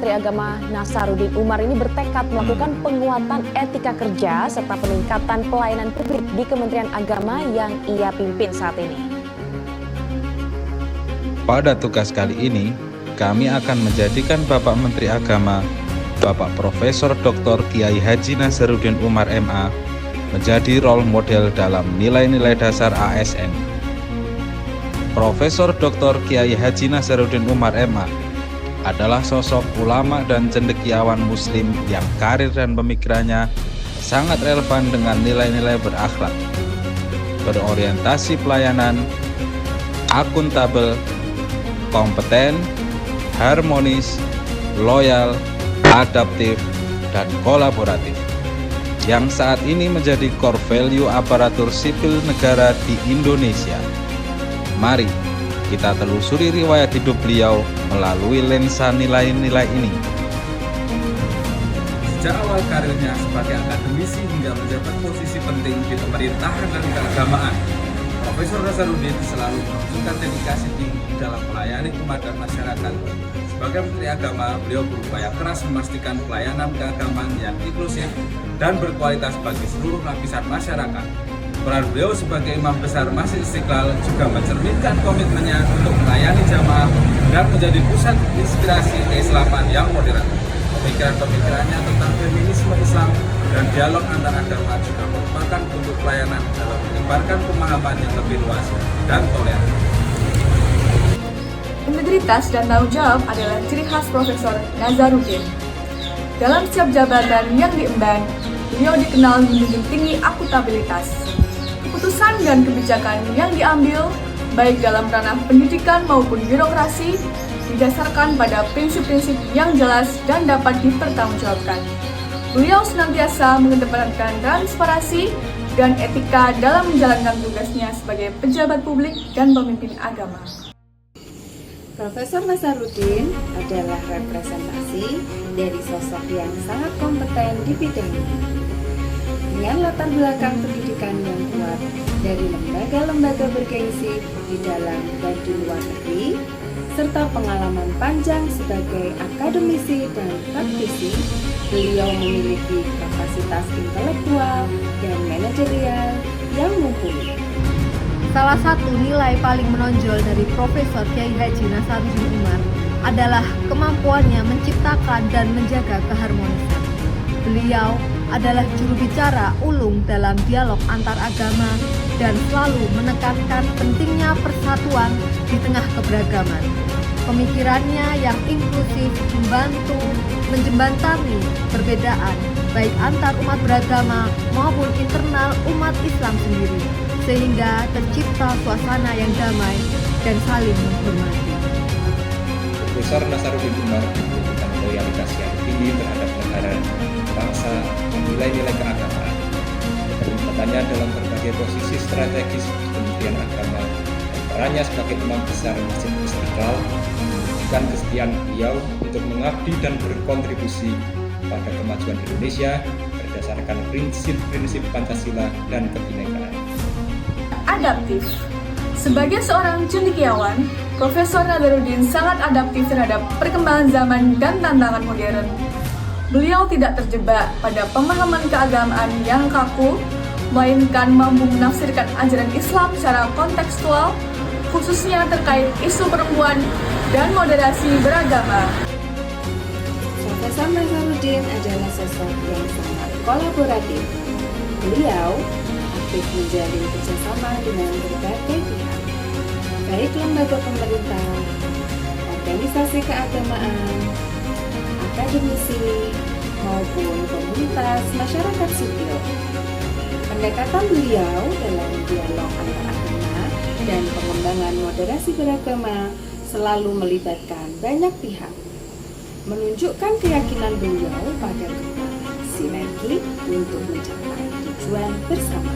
Menteri Agama Nasaruddin Umar ini bertekad melakukan penguatan etika kerja serta peningkatan pelayanan publik di Kementerian Agama yang ia pimpin saat ini. Pada tugas kali ini, kami akan menjadikan Bapak Menteri Agama, Bapak Profesor Dr. Kiai Haji Nasaruddin Umar MA, menjadi role model dalam nilai-nilai dasar ASN. Profesor Dr. Kiai Haji Nasaruddin Umar MA adalah sosok ulama dan cendekiawan muslim yang karir dan pemikirannya sangat relevan dengan nilai-nilai berakhlak, berorientasi pelayanan, akuntabel, kompeten, harmonis, loyal, adaptif, dan kolaboratif, yang saat ini menjadi core value aparatur sipil negara di Indonesia. Mari kita telusuri riwayat hidup beliau melalui lensa nilai-nilai ini. Sejak awal karirnya sebagai akademisi hingga menjabat posisi penting di pemerintahan dan keagamaan, Profesor Nasaruddin selalu menunjukkan dedikasi tinggi dalam melayani umat dan masyarakat. Sebagai Menteri Agama, beliau berupaya keras memastikan pelayanan keagamaan yang inklusif dan berkualitas bagi seluruh lapisan masyarakat. Peran beliau sebagai Imam Besar Masjid Istiqlal juga mencerminkan komitmennya untuk melayani jamaah dan menjadi pusat inspirasi keislaman yang modern. Pemikiran-pemikirannya tentang feminisme Islam dan dialog antar agama juga merupakan bentuk pelayanan dalam menyebarkan pemahaman yang lebih luas dan toleran. Integritas dan tanggung jawab adalah ciri khas Profesor Nasaruddin. Dalam setiap jabatan yang diemban, beliau dikenal menjunjung tinggi akuntabilitas. Keputusan dan kebijakan yang diambil, baik dalam ranah pendidikan maupun birokrasi, didasarkan pada prinsip-prinsip yang jelas dan dapat dipertanggungjawabkan. Beliau senantiasa mengedepankan transparansi dan etika dalam menjalankan tugasnya sebagai pejabat publik dan pemimpin agama. Profesor Nasaruddin adalah representasi dari sosok yang sangat kompeten di bidangnya. Dengan latar belakang pendidikan yang kuat dari lembaga-lembaga bergengsi di dalam dan di luar negeri, serta pengalaman panjang sebagai akademisi dan praktisi, beliau memiliki kapasitas intelektual dan manajerial yang mumpuni. Salah satu nilai paling menonjol dari Profesor Kiai Haji Nasaruddin Umar adalah kemampuannya menciptakan dan menjaga keharmonisan. Beliau adalah juru bicara ulung dalam dialog antar agama dan selalu menekankan pentingnya persatuan di tengah keberagaman. Pemikirannya yang inklusif membantu menjembatani perbedaan baik antar umat beragama maupun internal umat Islam sendiri, sehingga tercipta suasana yang damai dan saling menghormati. Profesor Nasaruddin Umar menunjukkan loyalitas yang tinggi terhadap negara, bangsa, dan nilai-nilai keagamaan. Keterlibatannya dalam berbagai posisi strategis di Kementerian Agama dan perannya sebagai Imam Besar Masjid Istiqlal menunjukkan kesetiaan beliau untuk mengabdi dan berkontribusi pada kemajuan Indonesia berdasarkan prinsip-prinsip Pancasila dan kebinekaan. Adaptif. Sebagai seorang cendekiawan, Profesor Nasaruddin sangat adaptif terhadap perkembangan zaman dan tantangan modern. Beliau tidak terjebak pada pemahaman keagamaan yang kaku, melainkan mampu menafsirkan ajaran Islam secara kontekstual, khususnya terkait isu perempuan dan moderasi beragama. Profesor Nasaruddin adalah sosok yang sangat kolaboratif. Beliau aktif menjalin kerjasama dengan berbagai pihak, baik lembaga pemerintah, organisasi keagamaan, akademisi, maupun komunitas masyarakat sipil. Pendekatan beliau dalam dialog antar agama dan pengembangan moderasi beragama selalu melibatkan banyak pihak, menunjukkan keyakinan beliau pada kekuatan sinergi untuk mencapai tujuan bersama.